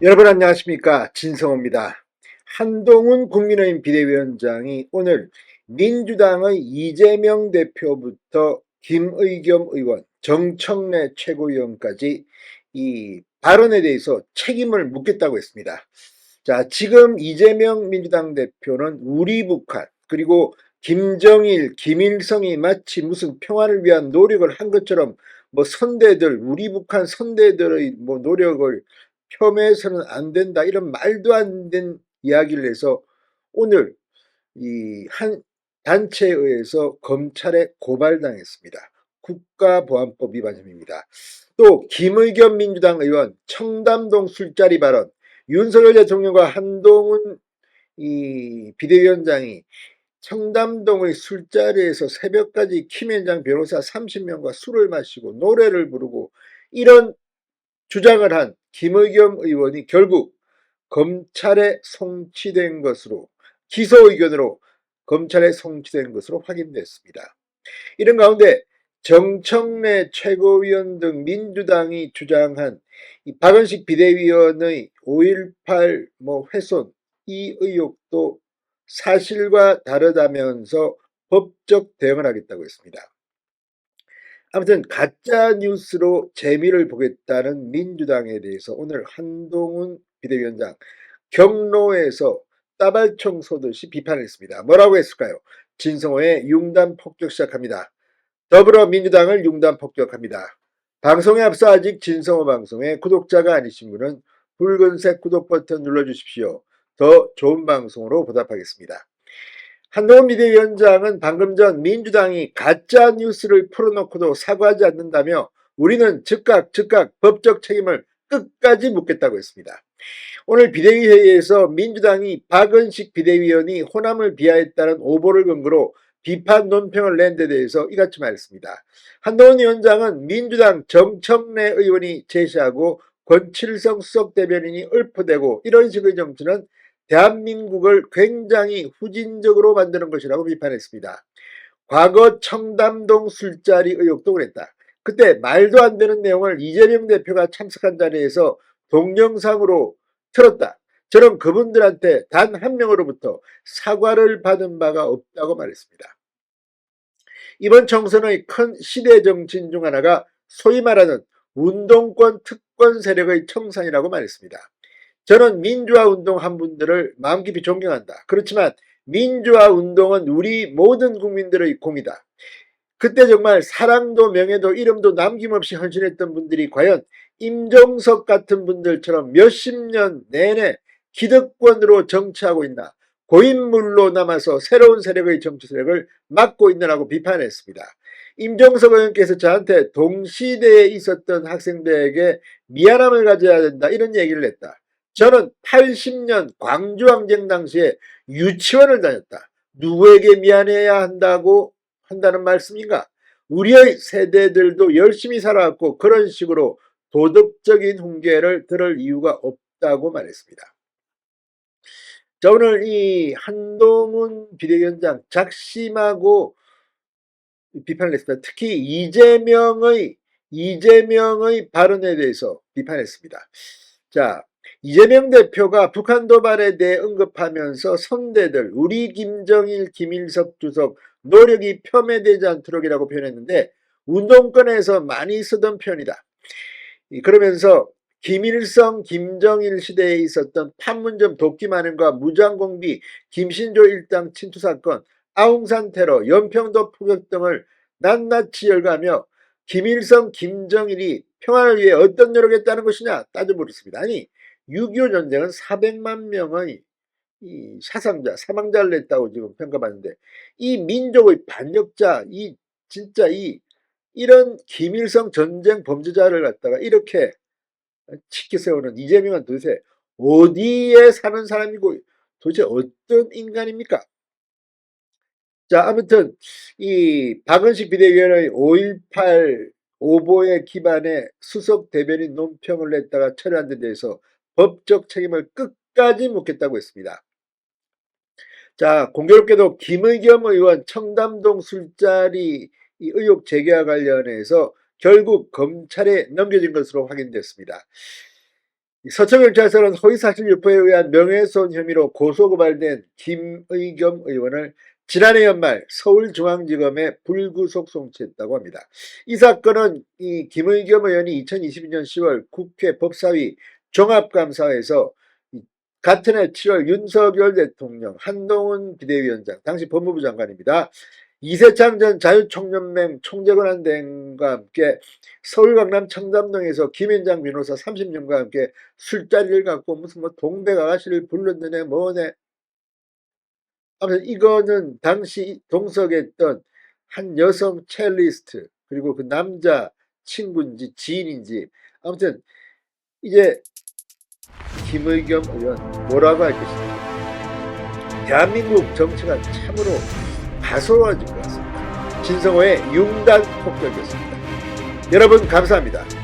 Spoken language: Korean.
여러분 안녕하십니까, 진성호입니다. 한동훈 국민의힘 비대위원장이 오늘 민주당의 이재명 대표부터 김의겸 의원, 정청래 최고위원까지 이 발언에 대해서 책임을 묻겠다고 했습니다. 자, 지금 이재명 민주당 대표는 우리 북한 그리고 김정일, 김일성이 마치 무슨 평화를 위한 노력을 한 것처럼 뭐 선대들, 우리 북한 선대들의 뭐 노력을 폄훼해서는 안 된다, 이런 말도 안 되는 이야기를 해서 오늘 이 한 단체에 의해서 검찰에 고발당했습니다. 국가보안법 위반 혐의입니다. 또 김의겸 민주당 의원 청담동 술자리 발언, 윤석열 대통령과 한동훈 비대위원장이 청담동의 술자리에서 새벽까지 김현장 변호사 30명과 술을 마시고 노래를 부르고 이런 주장을 한 김의겸 의원이 결국 검찰에 송치된 것으로, 기소 의견으로 검찰에 송치된 것으로 확인됐습니다. 이런 가운데 정청래 최고위원 등 민주당이 주장한 이 박은식 비대위원의 5.18 훼손, 이 의혹도 사실과 다르다면서 법적 대응을 하겠다고 했습니다. 아무튼 가짜 뉴스로 재미를 보겠다는 민주당에 대해서 오늘 한동훈 비대위원장 경로에서 따발총 쏘듯이 비판을 했습니다. 뭐라고 했을까요? 진성호의 융단 폭격 시작합니다. 더불어민주당을 융단 폭격합니다. 방송에 앞서 아직 진성호 방송의 구독자가 아니신 분은 붉은색 구독 버튼 눌러주십시오. 더 좋은 방송으로 보답하겠습니다. 한동훈 비대위원장은 방금 전 민주당이 가짜 뉴스를 풀어놓고도 사과하지 않는다며 우리는 즉각 법적 책임을 끝까지 묻겠다고 했습니다. 오늘 비대위 회의에서 민주당이 박은식 비대위원이 호남을 비하했다는 오보를 근거로 비판 논평을 낸 데 대해서 이같이 말했습니다. 한동훈 위원장은 민주당 정청래 의원이 제시하고 권칠성 수석 대변인이 읊어대고 이런 식의 정치는 대한민국을 굉장히 후진적으로 만드는 것이라고 비판했습니다. 과거 청담동 술자리 의혹도 그랬다. 그때 말도 안 되는 내용을 이재명 대표가 참석한 자리에서 동영상으로 틀었다. 저는 그분들한테 단 한 명으로부터 사과를 받은 바가 없다고 말했습니다. 이번 총선의 큰 시대 정치인 중 하나가 소위 말하는 운동권 특권 세력의 청산이라고 말했습니다. 저는 민주화 운동한 분들을 마음 깊이 존경한다. 그렇지만 민주화 운동은 우리 모든 국민들의 공이다. 그때 정말 사랑도 명예도 이름도 남김없이 헌신했던 분들이 과연 임종석 같은 분들처럼 몇십 년 내내 기득권으로 정치하고 있나, 고인물로 남아서 새로운 세력의 정치 세력을 맡고 있느라고 비판했습니다. 임종석 의원께서 저한테 동시대에 있었던 학생들에게 미안함을 가져야 된다, 이런 얘기를 했다. 저는 80년 광주항쟁 당시에 유치원을 다녔다. 누구에게 미안해야 한다는 말씀인가? 우리의 세대들도 열심히 살아왔고 그런 식으로 도덕적인 훈계를 들을 이유가 없다고 말했습니다. 자, 오늘 이 한동훈 비대위원장 작심하고 비판을 했습니다. 특히 이재명의 발언에 대해서 비판했습니다. 자, 이재명 대표가 북한 도발에 대해 언급하면서 선대들, 우리 김정일, 김일석 주석 노력이 폄훼되지 않도록이라고 표현했는데 운동권에서 많이 쓰던 표현이다. 그러면서 김일성, 김정일 시대에 있었던 판문점 돕기 만행과 무장공비, 김신조 일당 친투 사건, 아웅산 테러, 연평도 포격 등을 낱낱이 열거하며 김일성, 김정일이 평화를 위해 어떤 노력했다는 것이냐 따져 물었습니다. 아니, 6.25 전쟁은 400만 명의 이 사상자, 사망자를 냈다고 지금 평가받는데 이 민족의 반역자, 진짜 이런 김일성 전쟁 범죄자를 갖다가 이렇게 치켜 세우는 이재명은 도대체 어디에 사는 사람이고 도대체 어떤 인간입니까? 자, 아무튼 이 박은식 비대위원의 5.18 오보에 기반해 수석 대변인 논평을 냈다가 철회한 데 대해서 법적 책임을 끝까지 묻겠다고 했습니다. 자, 공교롭게도 김의겸 의원 청담동 술자리 의혹 제기와 관련해서 결국 검찰에 넘겨진 것으로 확인됐습니다. 서초경찰서는 허위사실 유포에 의한 명예훼손 혐의로 고소고발된 김의겸 의원을 지난해 연말 서울중앙지검에 불구속 송치했다고 합니다. 이 사건은 이 김의겸 의원이 2022년 10월 국회 법사위 종합감사에서 같은 해 7월 윤석열 대통령, 한동훈 비대위원장, 당시 법무부 장관입니다. 이세창 전 자유총연맹 총재권한대행과 함께 서울 강남 청담동에서 김앤장 변호사 30명과 함께 술자리를 갖고 무슨 뭐 동백아가씨를 불렀느네 뭐네. 아무튼 이거는 당시 동석했던 한 여성 첼리스트 그리고 그 남자 친구인지 지인인지 아무튼 이제 김의겸 의원 뭐라고 할 것인가. 대한민국 정치가 참으로 가소로워진 것 같습니다. 진성호의 융단 폭격이었습니다. 여러분 감사합니다.